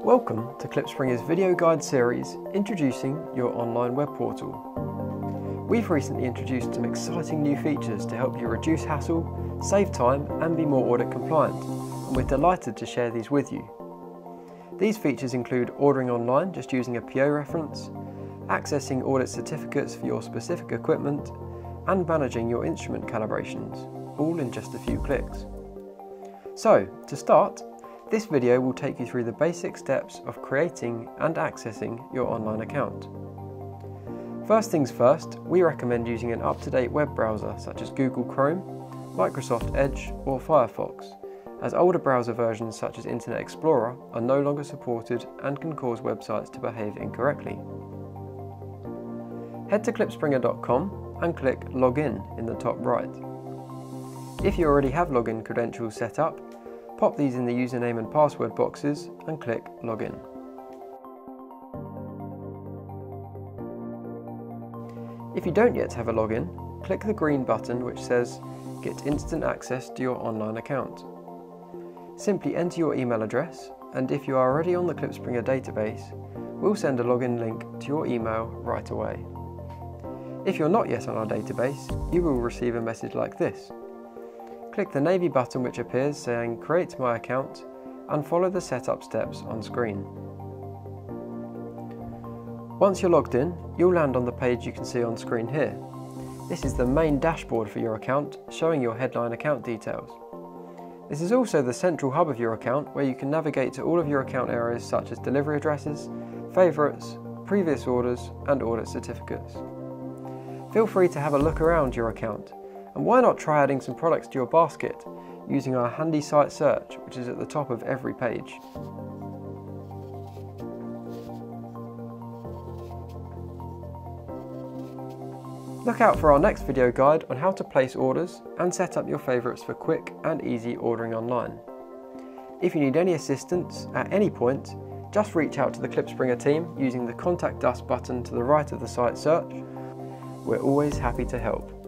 Welcome to Klipspringer's video guide series introducing your online web portal. We've recently introduced some exciting new features to help you reduce hassle, save time and be more audit compliant, and we're delighted to share these with you. These features include ordering online just using a PO reference, accessing audit certificates for your specific equipment, and managing your instrument calibrations, all in just a few clicks. So, to start, this video will take you through the basic steps of creating and accessing your online account. First things first, we recommend using an up-to-date web browser such as Google Chrome, Microsoft Edge or Firefox, as older browser versions such as Internet Explorer are no longer supported and can cause websites to behave incorrectly. Head to klipspringer.com and click Login in the top right. If you already have login credentials set up, pop these in the username and password boxes and click Login. If you don't yet have a login, click the green button which says Get instant access to your online account. Simply enter your email address, and if you are already on the Klipspringer database, we'll send a login link to your email right away. If you're not yet on our database, you will receive a message like this. Click the navy button which appears saying Create my account and follow the setup steps on screen. Once you're logged in, you'll land on the page you can see on screen here. This is the main dashboard for your account, showing your headline account details. This is also the central hub of your account where you can navigate to all of your account areas such as delivery addresses, favourites, previous orders and audit certificates. Feel free to have a look around your account, and why not try adding some products to your basket using our handy site search which is at the top of every page. Look out for our next video guide on how to place orders and set up your favourites for quick and easy ordering online. If you need any assistance at any point, just reach out to the Klipspringer team using the Contact Us button to the right of the site search. We're always happy to help.